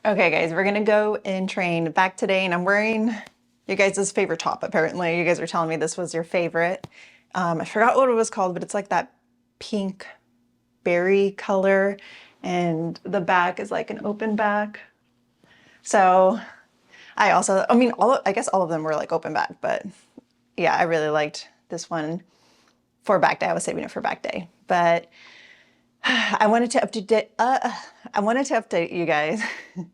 Okay, guys, we're gonna go and train back today, and I'm wearing you guys' favorite top. Apparently, you guys are telling me this was your favorite. I forgot what it was called, but it's like that pink berry color, and the back is like an open back. So I mean, I guess all of them were like open back, but yeah, I really liked this one for back day. I was saving it for back day, but I wanted to update. I wanted to update you guys.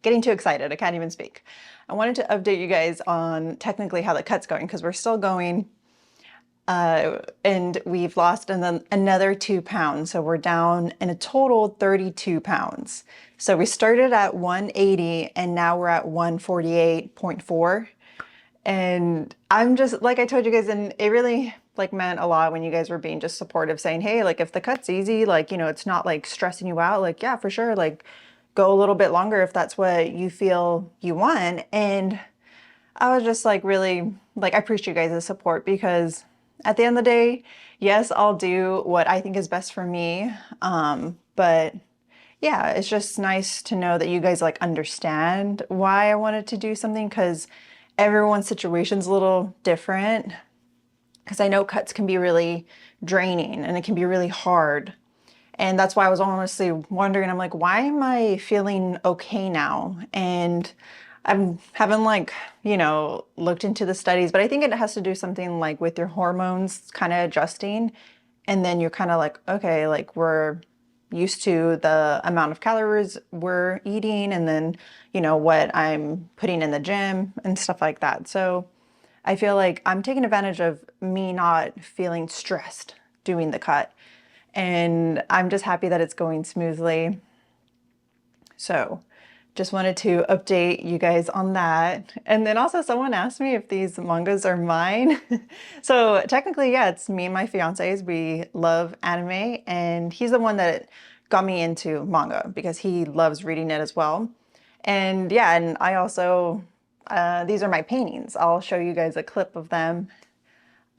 Getting too excited, I can't even speak. I wanted to update you guys on technically how the cut's going because we're still going, and we've lost another 2 pounds. So we're down in a total 32 pounds. So we started at 180 and now we're at 148.4. And I'm just, like I told you guys, and it really like meant a lot when you guys were being just supportive, saying, hey, like if the cut's easy, like, you know, it's not like stressing you out, like, yeah, for sure, like go a little bit longer if that's what you feel you want. And I was just like, really, like, I appreciate you guys' support because at the end of the day, yes, I'll do what I think is best for me. But yeah, it's just nice to know that you guys like understand why I wanted to do something because everyone's situation's a little different. Because I know cuts can be really draining and it can be really hard. And that's why I was honestly wondering, I'm like, why am I feeling okay now? And I haven't like, you know, looked into the studies, but I think it has to do something like with your hormones kind of adjusting. And then you're kind of like, okay, like we're used to the amount of calories we're eating and then, you know, what I'm putting in the gym and stuff like that. So I feel like I'm taking advantage of me not feeling stressed doing the cut. And I'm just happy that it's going smoothly. So just wanted to update you guys on that. And then also someone asked me if these mangas are mine. So technically, yeah, it's me and my fiance's. We love anime and he's the one that got me into manga because he loves reading it as well. And yeah, and I also, these are my paintings. I'll show you guys a clip of them.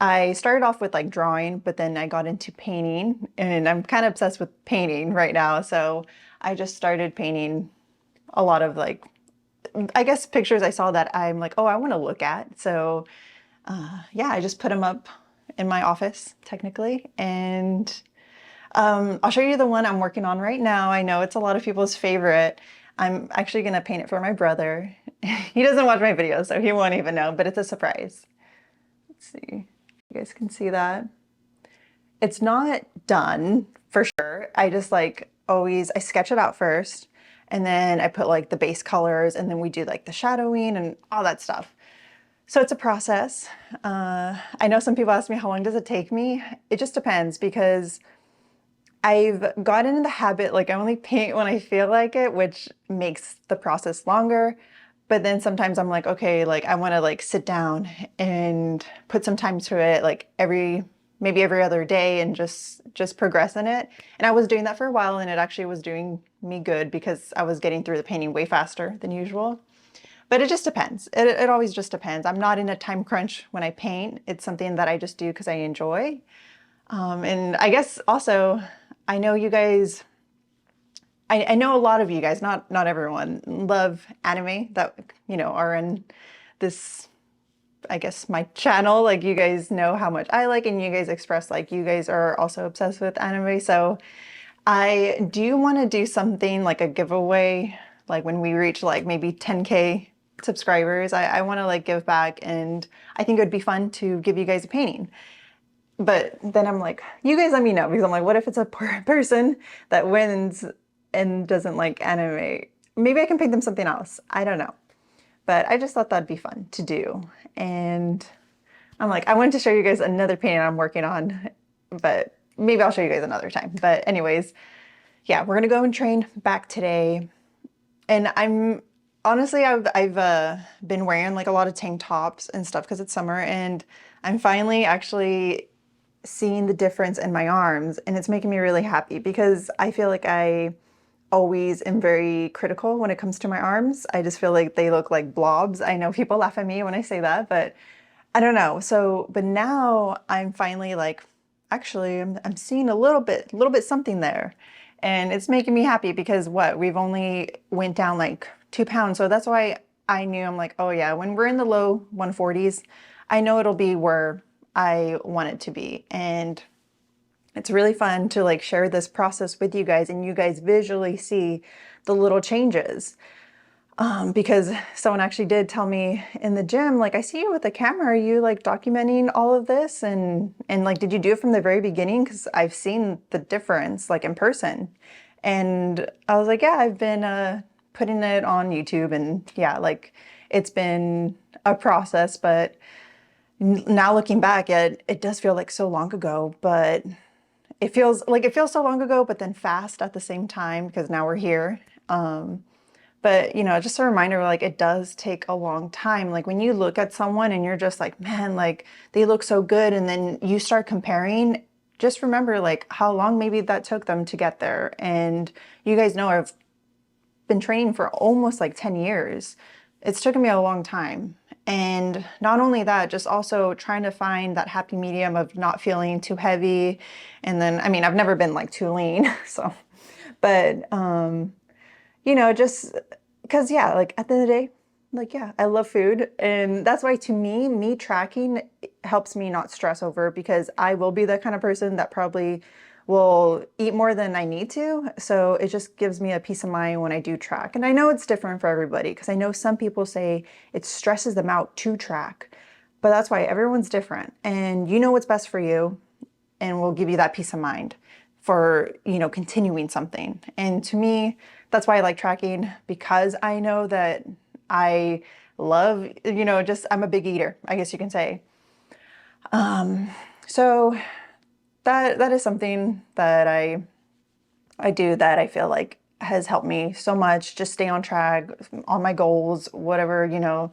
I started off with like drawing, but then I got into painting and I'm kind of obsessed with painting right now. So I just started painting a lot of like, I guess pictures I saw that I'm like, oh, I want to look at. So yeah, I just put them up in my office technically. And I'll show you the one I'm working on right now. I know it's a lot of people's favorite. I'm actually going to paint it for my brother. He doesn't watch my videos, so he won't even know, but it's a surprise. Let's see. You guys can see that. It's not done for sure. I just like always, I sketch it out first and then I put like the base colors and then we do like the shadowing and all that stuff. So it's a process. I know some people ask me how long does it take me? It just depends because I've gotten in the habit, like I only paint when I feel like it, which makes the process longer. But then sometimes I'm like, okay, like I want to like sit down and put some time to it, like maybe every other day and just progress in it. And I was doing that for a while and it actually was doing me good because I was getting through the painting way faster than usual. But it just depends. It always just depends. I'm not in a time crunch when I paint. It's something that I just do because I enjoy. And I guess also, I know you guys, I know a lot of you guys, not everyone, love anime that, you know, are in this, I guess, my channel. Like you guys know how much I like and you guys express like you guys are also obsessed with anime. So I do want to do something like a giveaway, like when we reach like maybe 10K subscribers, I want to like give back and I think it would be fun to give you guys a painting. But then I'm like, you guys let me know because I'm like, what if it's a person that wins and doesn't like anime? Maybe I can paint them something else. I don't know. But I just thought that'd be fun to do. And I'm like, I wanted to show you guys another painting I'm working on, but maybe I'll show you guys another time. But anyways, yeah, we're gonna go and train back today. And I'm honestly, I've been wearing like a lot of tank tops and stuff because it's summer and I'm finally actually seeing the difference in my arms and it's making me really happy because I feel like I always am very critical when it comes to my arms. I just feel like they look like blobs. I know people laugh at me when I say that, but I don't know. So, but now I'm finally like, actually, I'm seeing a little bit something there. And it's making me happy because what? We've only went down like 2 pounds. So that's why I knew, I'm like, oh yeah, when we're in the low 140s, I know it'll be where I want it to be. And it's really fun to like share this process with you guys and you guys visually see the little changes. Because someone actually did tell me in the gym, like, I see you with the camera. Are you like documenting all of this? And like, did you do it from the very beginning? Because I've seen the difference like in person. And I was like, yeah, I've been putting it on YouTube, and yeah, like it's been a process, but now looking back, it does feel like so long ago, but it feels so long ago, but then fast at the same time because now we're here. But you know, just a reminder, like it does take a long time. Like when you look at someone and you're just like, man, like they look so good, and then you start comparing, just remember like how long maybe that took them to get there. And you guys know I've been training for almost like 10 years. It's taken me a long time. And not only that, just also trying to find that happy medium of not feeling too heavy. And then, I mean, I've never been like too lean, so, but you know, just because, yeah, like at the end of the day, like, yeah, I love food. And that's why to me tracking helps me not stress over, because I will be the kind of person that probably will eat more than I need to. So it just gives me a peace of mind when I do track. And I know it's different for everybody, because I know some people say it stresses them out to track, but that's why everyone's different. And you know what's best for you, and will give you that peace of mind for, you know, continuing something. And to me, that's why I like tracking, because I know that I love, you know, just I'm a big eater, I guess you can say. So that is something that I do that I feel like has helped me so much, just stay on track on my goals, whatever, you know,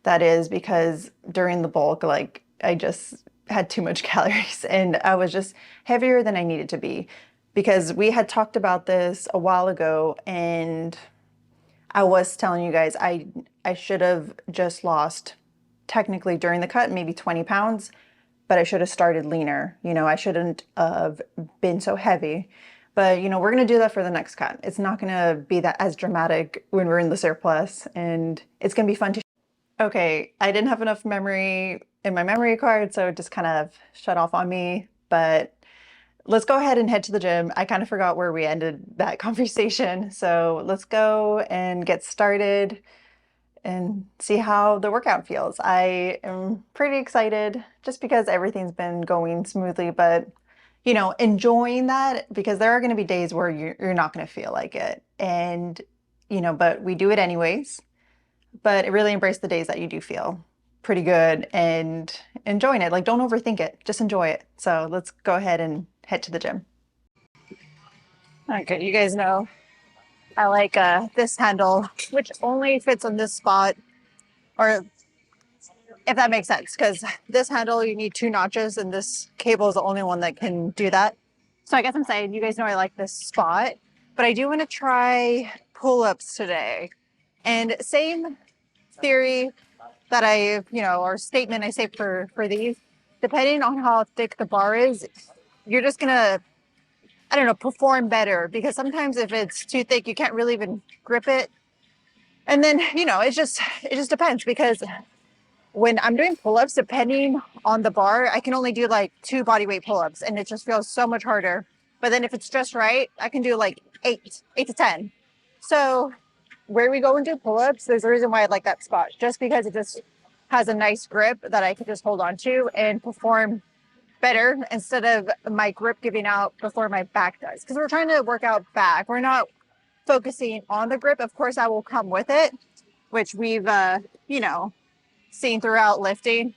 that is, because during the bulk, like I just had too much calories and I was just heavier than I needed to be, because we had talked about this a while ago, and I was telling you guys I should have just lost, technically during the cut, maybe 20 pounds, but I should have started leaner. You know, I shouldn't have been so heavy. But, you know, we're going to do that for the next cut. It's not going to be that as dramatic when we're in the surplus, and it's going to be fun to. Okay, I didn't have enough memory in my memory card, so it just kind of shut off on me. But let's go ahead and head to the gym. I kind of forgot where we ended that conversation. So let's go and get started and see how the workout feels. I am pretty excited just because everything's been going smoothly, but you know, enjoying that, because there are going to be days where you're not going to feel like it. And, you know, but we do it anyways. But really embrace the days that you do feel pretty good and enjoying it. Like, don't overthink it, just enjoy it. So let's go ahead and head to the gym. Okay, you guys know I like this handle, which only fits on this spot, or if that makes sense, because this handle you need two notches, and this cable is the only one that can do that. So I guess I'm saying, you guys know I like this spot, but I do want to try pull-ups today. And same theory that I, you know, or statement I say for these, depending on how thick the bar is, you're just gonna, I don't know, perform better, because sometimes if it's too thick, you can't really even grip it. And then, you know, it just depends, because when I'm doing pull-ups, depending on the bar, I can only do like 2 body weight pull-ups, and it just feels so much harder. But then if it's just right, I can do like 8 to 10. So where we go and do pull-ups, there's a reason why I like that spot, just because it just has a nice grip that I can just hold on to and perform better, instead of my grip giving out before my back does. Because we're trying to work out back. We're not focusing on the grip. Of course, I will come with it, which we've, you know, seen throughout lifting,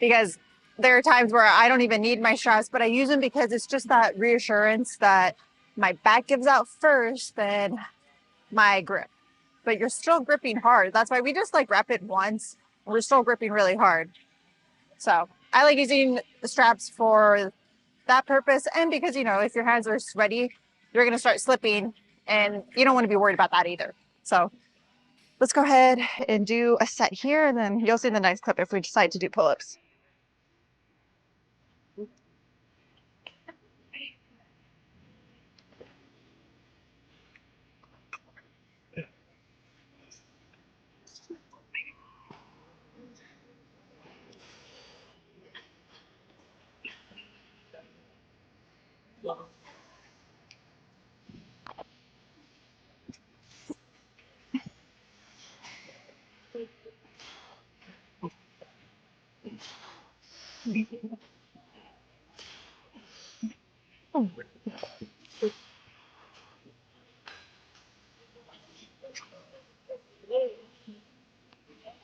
because there are times where I don't even need my straps, but I use them because it's just that reassurance that my back gives out first, then my grip. But you're still gripping hard. That's why we just like wrap it once. We're still gripping really hard. So I like using the straps for that purpose. And because, you know, if your hands are sweaty, you're going to start slipping, and you don't want to be worried about that either. So let's go ahead and do a set here, and then you'll see the next clip if we decide to do pull-ups.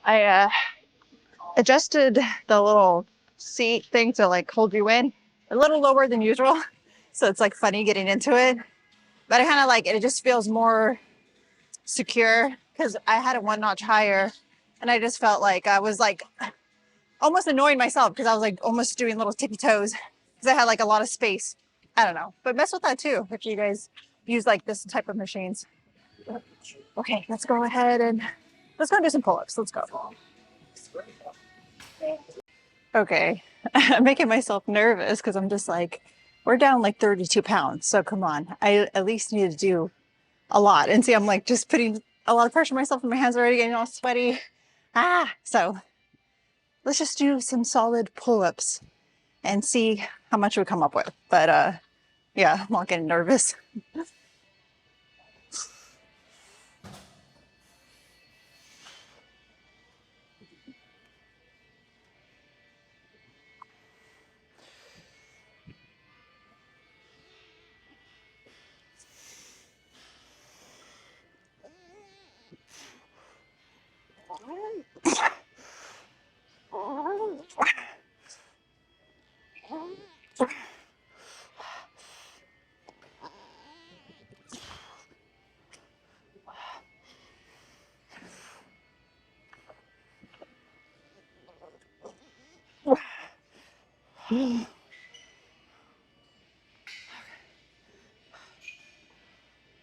I adjusted the little seat thing to like hold you in a little lower than usual. So it's like funny getting into it. But I kind of like it. It just feels more secure because I had it one notch higher and I just felt like I was like almost annoying myself because I was like almost doing little tippy toes because I had like a lot of space. I don't know, but mess with that too if you guys use like this type of machines. Okay, let's go ahead and let's go and do some pull-ups. Let's go. Okay, I'm making myself nervous because I'm just like, we're down like 32 pounds. So come on, I at least need to do a lot. And see, I'm like just putting a lot of pressure on myself and my hands are already getting all sweaty. So let's just do some solid pull-ups and see how much we come up with. But yeah, I'm not getting nervous.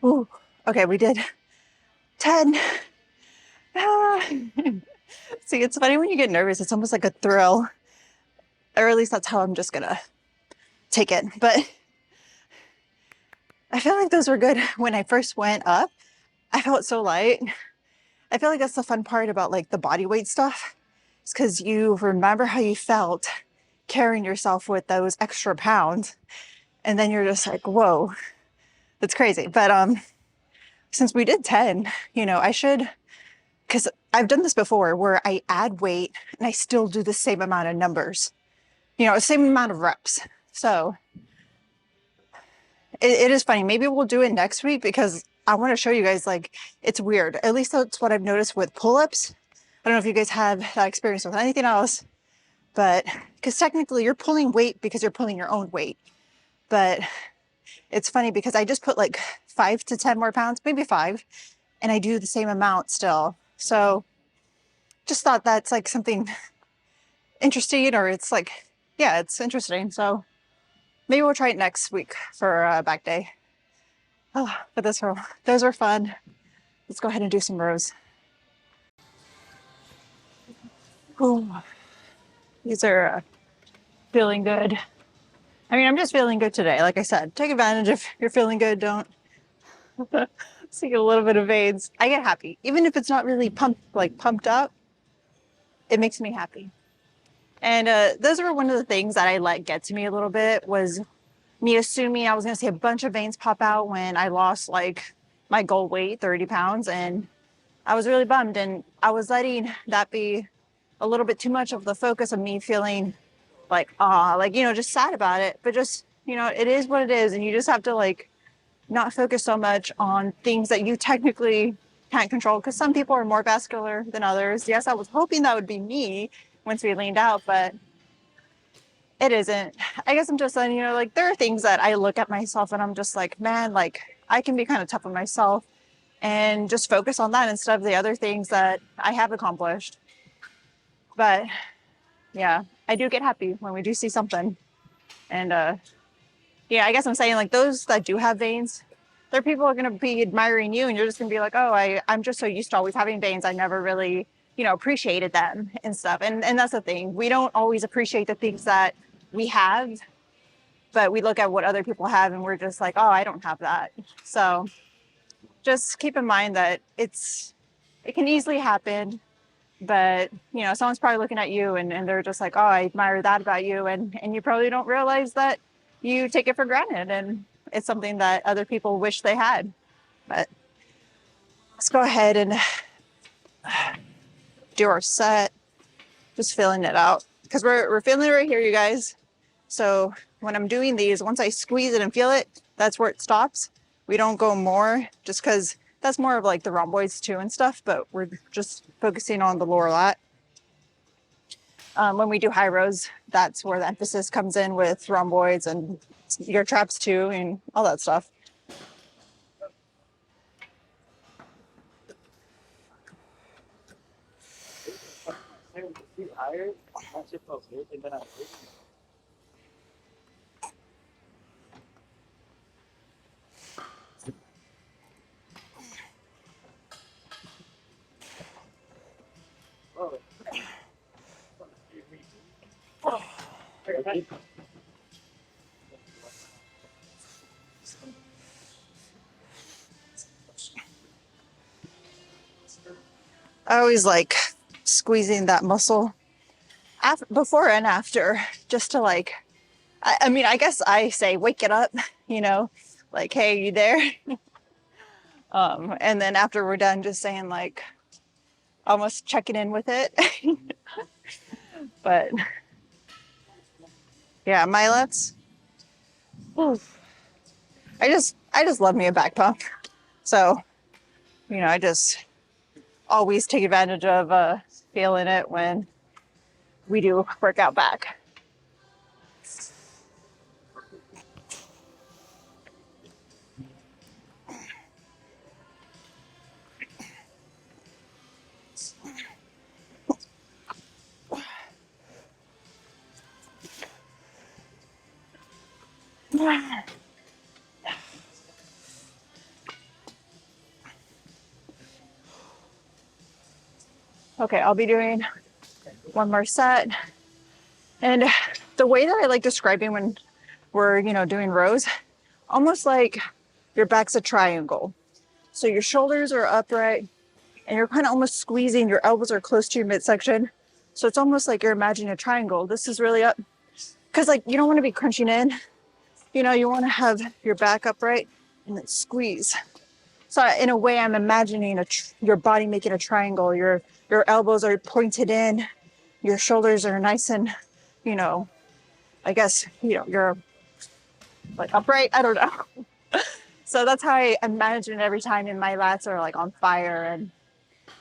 Ooh, okay, we did 10. See, it's funny when you get nervous, it's almost like a thrill. Or at least that's how I'm just gonna take it. But I feel like those were good. When I first went up, I felt so light. I feel like that's the fun part about like the body weight stuff. It's because you remember how you felt carrying yourself with those extra pounds. And then you're just like, whoa, that's crazy. But since we did 10, I should, because I've done this before where I add weight and I still do the same amount of numbers, the same amount of reps. So it is funny. Maybe we'll do it next week because I want to show you guys, like, it's weird. At least that's what I've noticed with pull-ups. I don't know if you guys have that experience with anything else, but because technically you're pulling weight because you're pulling your own weight. But it's funny because I just put like 5 to 10 more pounds, maybe 5, and I do the same amount still. So just thought that's like something interesting, or it's like, yeah, it's interesting. So maybe we'll try it next week for back day. Oh, but those were fun. Let's go ahead and do some rows. Ooh, these are feeling good. I mean, I'm just feeling good today. Like I said, take advantage if you're feeling good. Don't see a little bit of veins. I get happy, even if it's not really pumped up. It makes me happy. And those were one of the things that I let get to me a little bit, was me assuming I was going to see a bunch of veins pop out when I lost like my goal weight, 30 pounds. And I was really bummed. And I was letting that be a little bit too much of the focus of me feeling like, just sad about it. But just, it is what it is. And you just have to like not focus so much on things that you technically can't control, because some people are more vascular than others. Yes, I was hoping that would be me once we leaned out, but it isn't. I guess I'm just saying, like, there are things that I look at myself and I'm just like, man, like, I can be kind of tough on myself and just focus on that instead of the other things that I have accomplished. But yeah, I do get happy when we do see something. And yeah, I guess I'm saying, like, those that do have veins, there people are going to be admiring you, and you're just going to be like, oh, I'm just so used to always having veins. I never really, appreciated them and stuff. And that's the thing. We don't always appreciate the things that we have, but we look at what other people have and we're just like, oh, I don't have that. So just keep in mind that it can easily happen, but someone's probably looking at you and they're just like, oh, I admire that about you. And you probably don't realize that you take it for granted and it's something that other people wish they had. But let's go ahead and do our set, just filling it out. because we're feeling it right here, you guys. So when I'm doing these, once I squeeze it and feel it, that's where it stops. We don't go more just because that's more of like the rhomboids too and stuff, but we're just focusing on the lower lat. When we do high rows, that's where the emphasis comes in with rhomboids and your traps too and all that stuff. I always like squeezing that muscle before and after, just to like, I mean, I guess I say, wake it up, you know, like, hey, you there? And then after we're done, just saying like, almost checking in with it. But yeah, my lats, I just love me a back pump. So, you know, I just always take advantage of feeling it when we do work out back. Okay, I'll be doing one more set. And the way that I like describing when we're, you know, doing rows, almost like your back's a triangle. So your shoulders are upright and you're kind of almost squeezing, your elbows are close to your midsection. So it's almost like you're imagining a triangle. This is really up because like you don't want to be crunching in, you know, you want to have your back upright and then squeeze. So in a way, I'm imagining your body making a triangle. Your elbows are pointed in, your shoulders are nice and, you know, I guess, you know, you're like upright. I don't know. So that's how I imagine it every time, and my lats are like on fire. And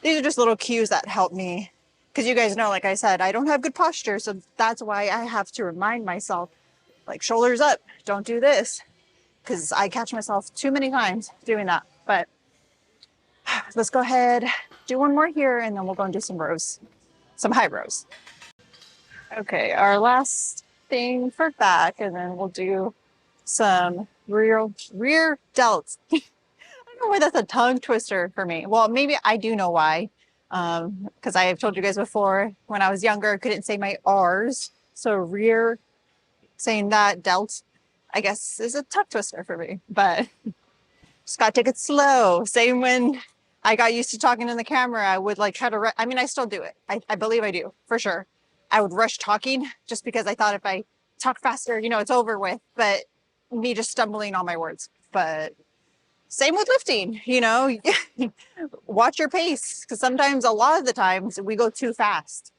these are just little cues that help me. Because you guys know, like I said, I don't have good posture. So that's why I have to remind myself, like, shoulders up, don't do this. Because I catch myself too many times doing that. But let's go ahead, do one more here, and then we'll go and do some rows, some high rows. Okay, our last thing for back, and then we'll do some rear delts. I don't know why that's a tongue twister for me. Well, maybe I do know why. Because I have told you guys before, when I was younger, I couldn't say my R's. So rear, saying that delts, I guess, is a tongue twister for me. But just gotta take it slow. Same when I got used to talking in the camera, I would like try to, I mean, I still do it. I believe I do, for sure. I would rush talking just because I thought if I talk faster, you know, it's over with. But me just stumbling on my words. But same with lifting, you know, watch your pace, because sometimes, a lot of the times, we go too fast.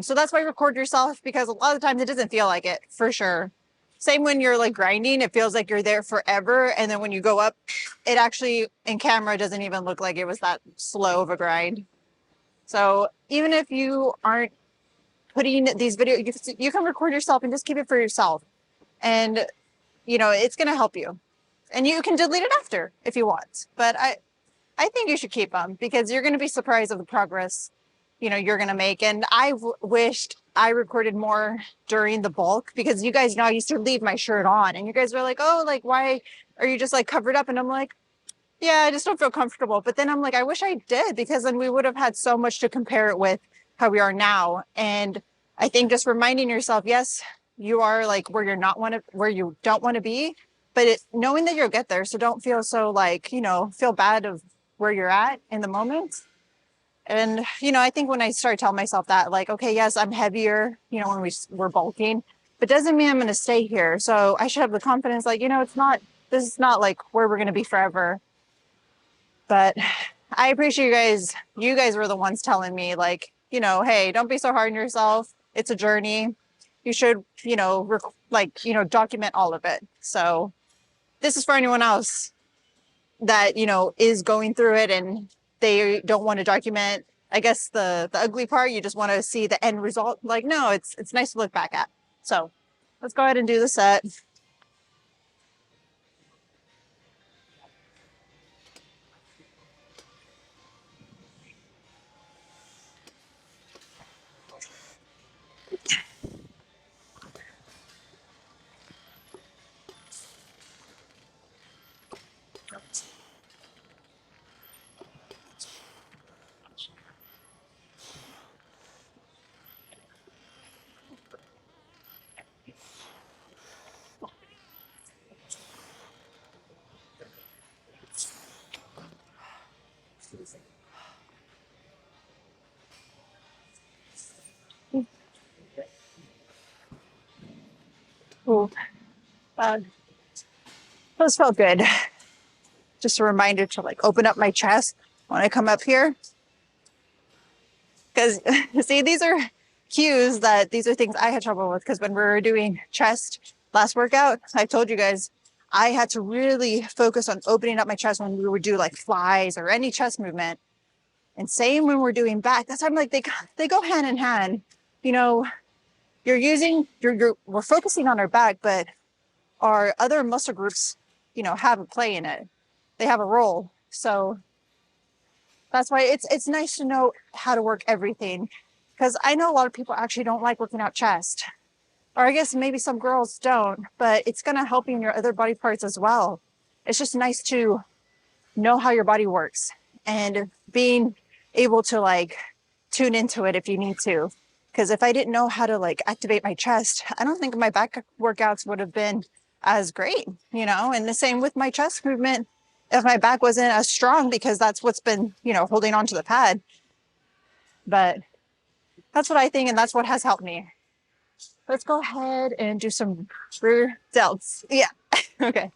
So that's why record yourself, because a lot of the times it doesn't feel like it, for sure. Same when you're like grinding, it feels like you're there forever. And then when you go up, it actually in camera doesn't even look like it was that slow of a grind. So even if you aren't putting these videos, you can record yourself and just keep it for yourself. And, you know, it's going to help you. And you can delete it after if you want. But I think you should keep them, because you're going to be surprised of the progress, you know, you're going to make. And I wished I recorded more during the bulk, because you guys know I used to leave my shirt on and you guys were like, oh, like, why are you just like covered up? And I'm like, yeah, I just don't feel comfortable. But then I'm like, I wish I did, because then we would have had so much to compare it with how we are now. And I think just reminding yourself, yes, you are like where where you don't want to be, but knowing that you'll get there. So don't feel so like, you know, feel bad of where you're at in the moment. And, you know, I think when I started telling myself that, like, okay, yes, I'm heavier, you know, when we're bulking, but doesn't mean I'm going to stay here. So I should have the confidence, like, you know, this is not like where we're going to be forever. But I appreciate you guys. You guys were the ones telling me, like, you know, hey, don't be so hard on yourself. It's a journey. You should, document all of it. So this is for anyone else that, is going through it and they don't want to document, I guess, the ugly part. You just want to see the end result. Like, no, it's nice to look back at. So let's go ahead and do the set. Ooh, those felt good. Just a reminder to like open up my chest when I come up here. Because see, these are cues that these are things I had trouble with, because when we were doing chest last workout, I told you guys I had to really focus on opening up my chest when we would do like flies or any chest movement. And same when we're doing back. That's why I'm like, they go hand in hand. You know, we're focusing on our back, but our other muscle groups, have a play in it. They have a role. So that's why it's nice to know how to work everything. Because I know a lot of people actually don't like working out chest. Or I guess maybe some girls don't, but it's going to help you in your other body parts as well. It's just nice to know how your body works and being able to like tune into it if you need to. Because if I didn't know how to like activate my chest, I don't think my back workouts would have been as great, and the same with my chest movement. If my back wasn't as strong, because that's what's been, holding on to the pad. But that's what I think, and that's what has helped me. Let's go ahead and do some rear delts. Yeah. Okay.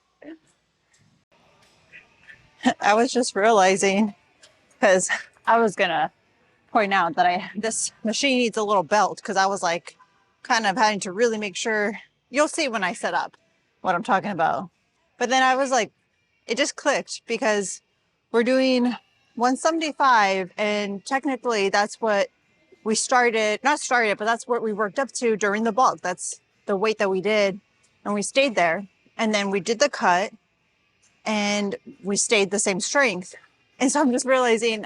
I was just realizing, because I was gonna point out that this machine needs a little belt, because I was like kind of having to really make sure. You'll see when I set up what I'm talking about. But then I was like, it just clicked, because we're doing 175, and technically that's what we not started, but that's what we worked up to during the bulk. That's the weight that we did, and we stayed there. And then we did the cut, and we stayed the same strength. And so I'm just realizing,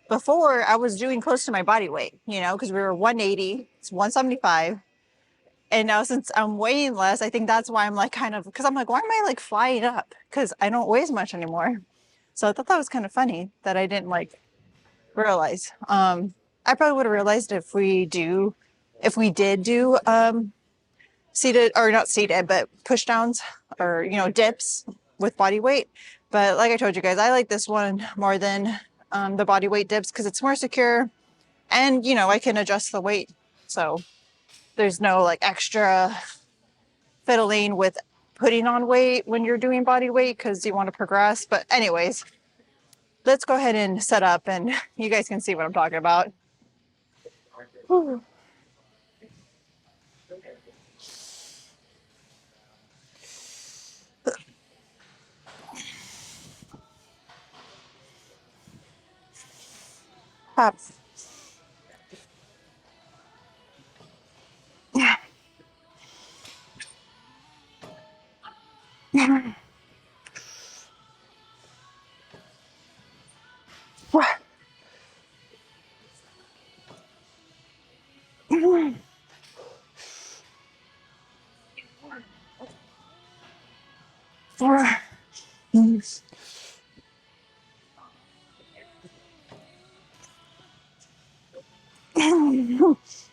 before I was doing close to my body weight, because we were 180, it's 175. And now since I'm weighing less, I think that's why I'm like because I'm like, why am I like flying up? Because I don't weigh as much anymore. So I thought that was kind of funny that I didn't like realize. I probably would have realized if we did do seated, or not seated, but push downs, or dips with body weight. But like I told you guys, I like this one more than the body weight dips, because it's more secure, and I can adjust the weight, so there's no like extra fiddling with putting on weight when you're doing body weight, because you want to progress. But anyways, let's go ahead and set up, and you guys can see what I'm talking about. Whew. Pops.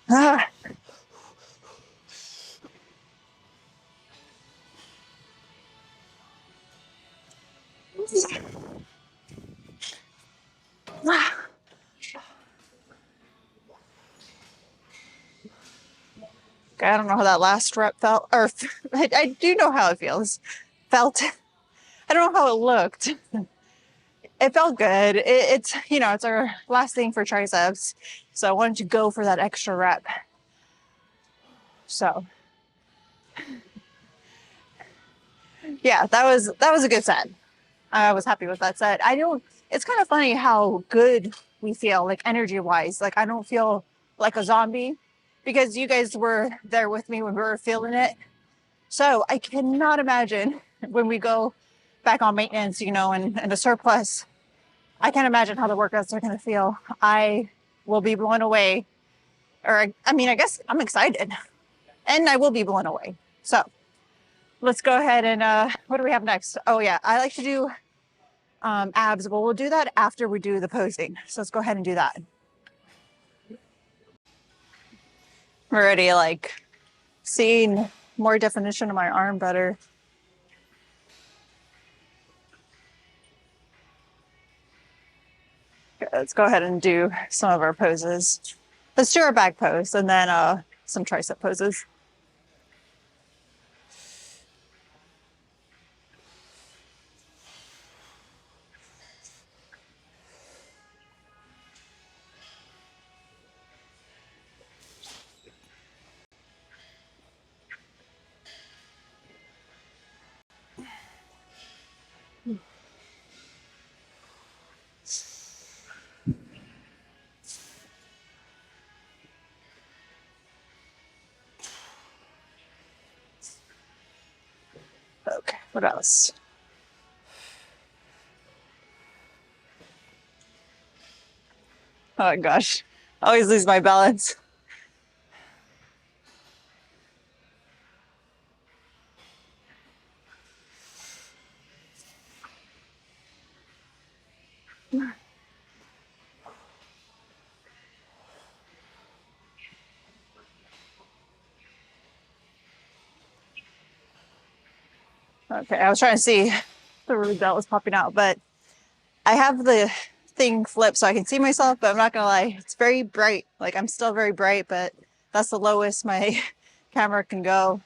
Ah. I don't know how that last rep felt, or I do know how it feels. Felt. I don't know how it looked. It felt good. It's our last thing for triceps, so I wanted to go for that extra rep. So yeah, that was a good set. I was happy with that set. I don't, it's kind of funny how good we feel, like energy wise. Like I don't feel like a zombie because you guys were there with me when we were feeling it. So I cannot imagine when we go back on maintenance, you know, and a surplus. I can't imagine how the workouts are going to feel. I will be blown away. Or I mean, I guess I'm excited and I will be blown away. So let's go ahead and what do we have next? Oh yeah, I like to do abs, but we'll do that after we do the posing. So let's go ahead and do that. I'm already like seeing more definition of my arm better. Okay, let's go ahead and do some of our poses. Let's do our back pose and then some tricep poses. Okay, what else? Oh my gosh, I always lose my balance. Okay, I was trying to see the root that was popping out, but I have the thing flipped so I can see myself, but I'm not gonna lie, it's very bright. Like I'm still very bright, but that's the lowest my camera can go.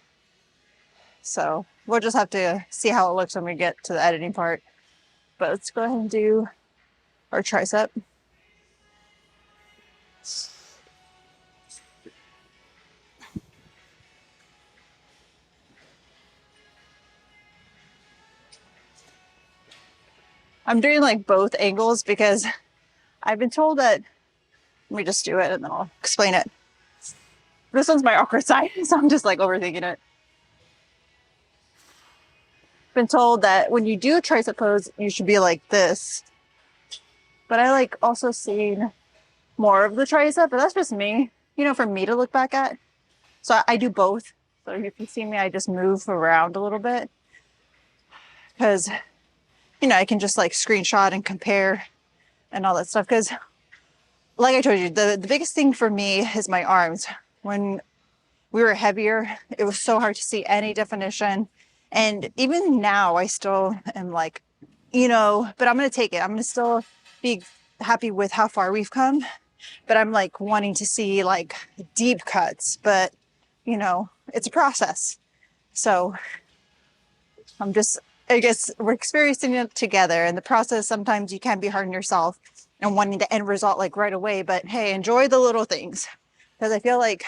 So we'll just have to see how it looks when we get to the editing part. But let's go ahead and do our tricep. I'm doing like both angles because I've been told that, let me just do it and then I'll explain it. This one's my awkward side, so I'm just like overthinking it. Been told that when you do a tricep pose, you should be like this. But I like also seeing more of the tricep, but that's just me, you know, for me to look back at. So I do both. So if you see me, I just move around a little bit because, you know, I can just like screenshot and compare and all that stuff. Because like I told you, the biggest thing for me is my arms. When we were heavier, it was so hard to see any definition. And even now, I still am like, you know, but I'm going to take it. I'm going to still be happy with how far we've come. But I'm like wanting to see like deep cuts. But, you know, it's a process. So I'm just, I guess we're experiencing it together. And the process, sometimes you can be hard on yourself and wanting the end result like right away. But hey, enjoy the little things. Because I feel like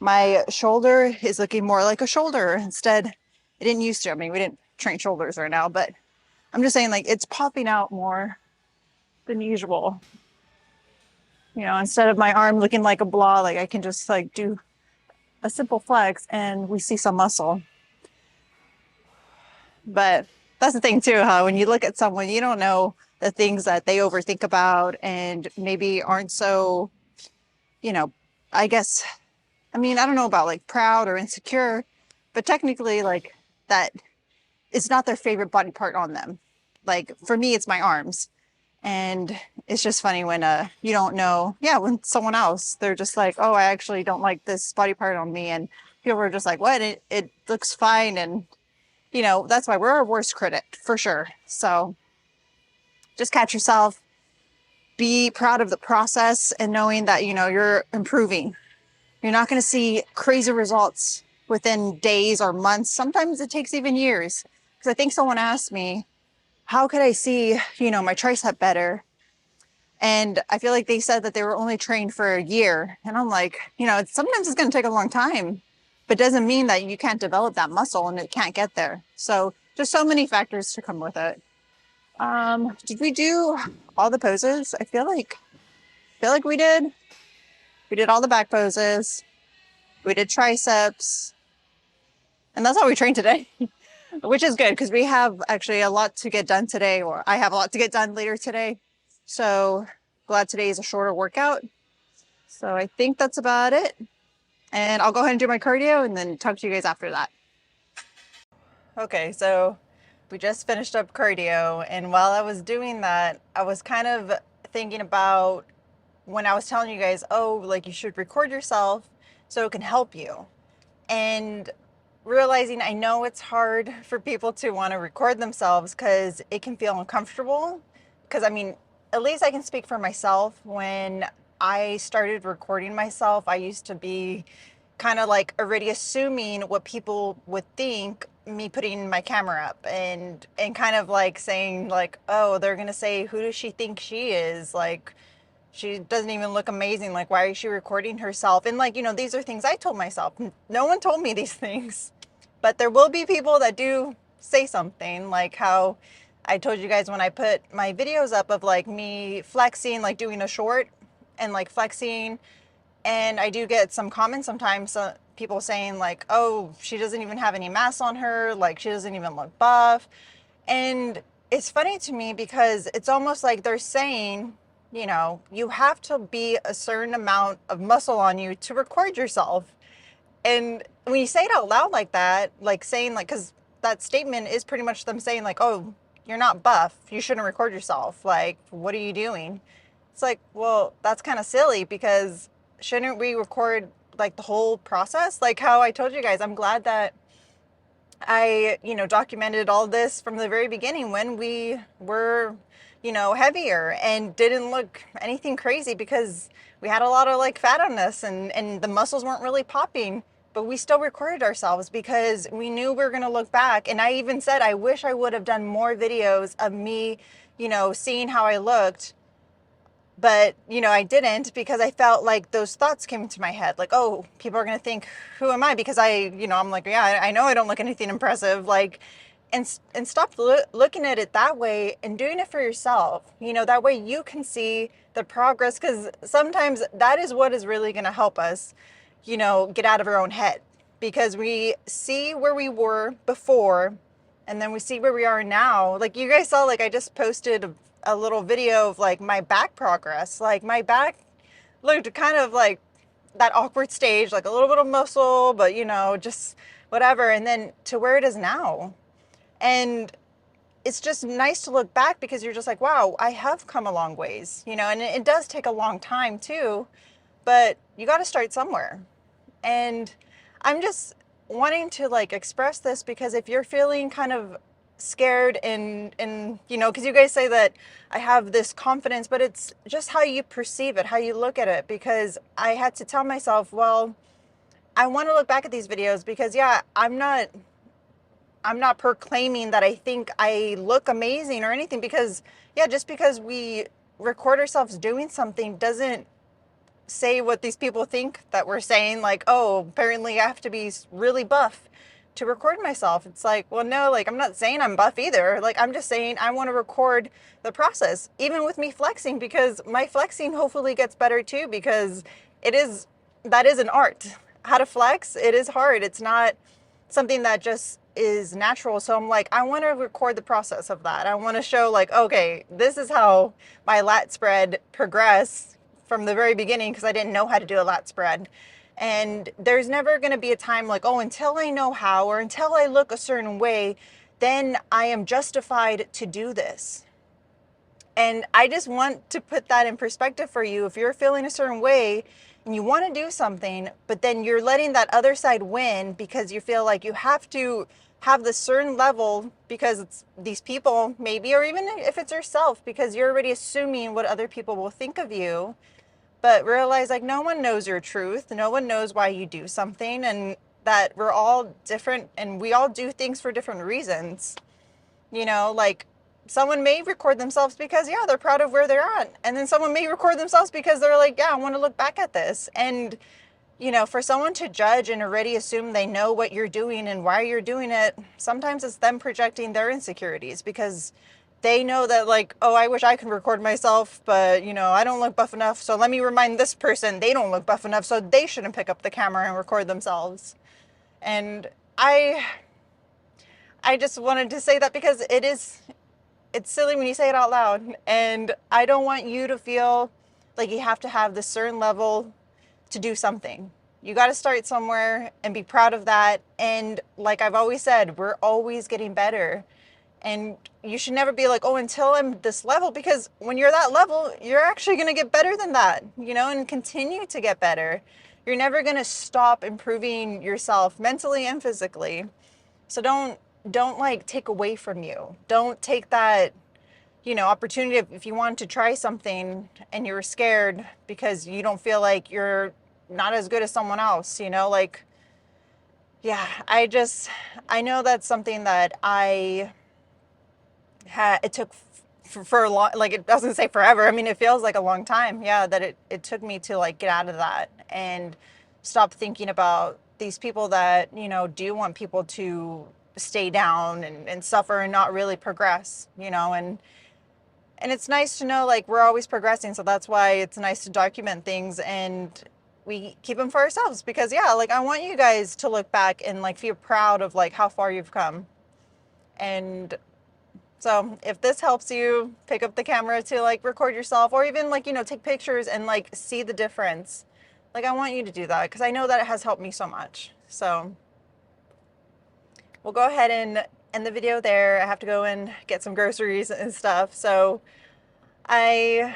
my shoulder is looking more like a shoulder instead. It didn't used to. I mean, we didn't train shoulders right now, but I'm just saying like it's popping out more than usual. You know, instead of my arm looking like a blah, like I can just like do a simple flex and we see some muscle. But that's the thing too, huh? When you look at someone, you don't know the things that they overthink about and maybe aren't so, you know, I guess, I mean, I don't know about like proud or insecure, but technically like that it's not their favorite body part on them. Like for me, it's my arms. And it's just funny when you don't know, yeah, when someone else, they're just like, oh, I actually don't like this body part on me. And people are just like, what? It looks fine. And, you know, that's why we're our worst critic for sure. So just catch yourself, be proud of the process and knowing that, you know, you're improving. You're not going to see crazy results within days or months. Sometimes it takes even years. Because I think someone asked me, how could I see, you know, my tricep better? And I feel like they said that they were only trained for a year. And I'm like, you know, sometimes it's going to take a long time, but doesn't mean that you can't develop that muscle and it can't get there. So just so many factors to come with it. Did we do all the poses? I feel like we did. We did all the back poses. We did triceps, and that's how we trained today, which is good because we have actually a lot to get done today, or I have a lot to get done later today. So glad today is a shorter workout. So I think that's about it. And I'll go ahead and do my cardio and then talk to you guys after that. Okay, so we just finished up cardio, and while I was doing that, I was kind of thinking about when I was telling you guys, oh, like you should record yourself so it can help you. And realizing I know it's hard for people to want to record themselves because it can feel uncomfortable. Because I mean, at least I can speak for myself. When I started recording myself, I used to be kind of like already assuming what people would think me putting my camera up, and kind of like saying like, oh, they're gonna say, who does she think she is? Like, she doesn't even look amazing. Like, why is she recording herself? And like, these are things I told myself. No one told me these things, but there will be people that do say something, like how I told you guys when I put my videos up of like me flexing, like doing a short and like flexing. And I do get some comments sometimes, people saying like, oh, she doesn't even have any mass on her. Like, she doesn't even look buff. And it's funny to me because it's almost like they're saying, you have to be a certain amount of muscle on you to record yourself. And when you say it out loud like that, like saying like, because that statement is pretty much them saying like, oh, you're not buff, you shouldn't record yourself. Like, what are you doing? It's like, well, that's kind of silly because shouldn't we record like the whole process? Like how I told you guys, I'm glad that I, documented all this from the very beginning when we were, heavier and didn't look anything crazy because we had a lot of like fat on us, and the muscles weren't really popping, but we still recorded ourselves because we knew we were going to look back. And I even said, I wish I would have done more videos of me, seeing how I looked. But, I didn't because I felt like those thoughts came into my head. Like, oh, people are going to think, who am I? Because I'm like, yeah, I know I don't look anything impressive. Like, and stop looking at it that way and doing it for yourself. That way you can see the progress, because sometimes that is what is really going to help us, get out of our own head, because we see where we were before and then we see where we are now. Like you guys saw, like I just posted a little video of like my back progress. Like my back looked kind of like that awkward stage, like a little bit of muscle, but just whatever. And then to where it is now. And it's just nice to look back because you're just like, wow, I have come a long ways, and it does take a long time too, but you got to start somewhere. And I'm just wanting to like express this because if you're feeling kind of scared and because you guys say that I have this confidence, but it's just how you perceive it, how you look at it. Because I had to tell myself, well, I want to look back at these videos because yeah, I'm not proclaiming that I think I look amazing or anything, because yeah, just because we record ourselves doing something doesn't say what these people think that we're saying. Like, oh, apparently I have to be really buff to record myself. It's like, well, no, like I'm not saying I'm buff either. Like I'm just saying I want to record the process, even with me flexing, because my flexing hopefully gets better too, because that is an art. How to flex, it is hard. It's not something that just is natural. So I'm like, I want to record the process of that. I want to show like, okay, this is how my lat spread progressed from the very beginning, because I didn't know how to do a lat spread. And there's never going to be a time like, oh, until I know how, or until I look a certain way, then I am justified to do this. And I just want to put that in perspective for you. If you're feeling a certain way and you want to do something, but then you're letting that other side win because you feel like you have to have this certain level because it's these people maybe, or even if it's yourself, because you're already assuming what other people will think of you. But realize like no one knows your truth. No one knows why you do something, and that we're all different and we all do things for different reasons. Like someone may record themselves because yeah, they're proud of where they're at. And then someone may record themselves because they're like, yeah, I want to look back at this. And you know, for someone to judge and already assume they know what you're doing and why you're doing it, sometimes it's them projecting their insecurities because they know that, like, oh, I wish I could record myself, but, you know, I don't look buff enough. So let me remind this person they don't look buff enough, so they shouldn't pick up the camera and record themselves. And I just wanted to say that because it's silly when you say it out loud. And I don't want you to feel like you have to have this certain level to do something. You got to start somewhere and be proud of that. And like I've always said, we're always getting better. And you should never be like, oh, until I'm this level, because when you're that level, you're actually going to get better than that, you know, and continue to get better. You're never going to stop improving yourself mentally and physically. So don't like take away from you. Don't take that, you know, opportunity if you want to try something and you're scared because you don't feel like you're not as good as someone else, you know, like, yeah, I know that's something that it took for a long, like, it doesn't say forever. I mean, it feels like a long time. Yeah, that it took me to like get out of that and stop thinking about these people that, you know, do want people to stay down and suffer and not really progress, you know, and it's nice to know like we're always progressing. So that's why it's nice to document things and we keep them for ourselves because yeah, like I want you guys to look back and like feel proud of like how far you've come. And so if this helps you pick up the camera to like record yourself or even like, you know, take pictures and like see the difference, like I want you to do that because I know that it has helped me so much. So we'll go ahead and end the video there. I have to go and get some groceries and stuff. So I,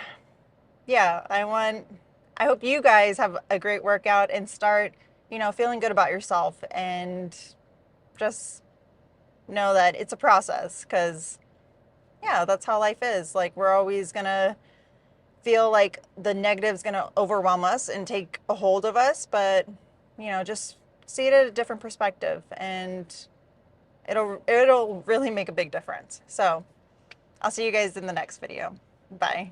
yeah, I hope you guys have a great workout and start, you know, feeling good about yourself and just know that it's a process because yeah, that's how life is. Like we're always gonna feel like the negative's gonna overwhelm us and take a hold of us, but you know, just see it at a different perspective and it'll really make a big difference. So I'll see you guys in the next video. Bye.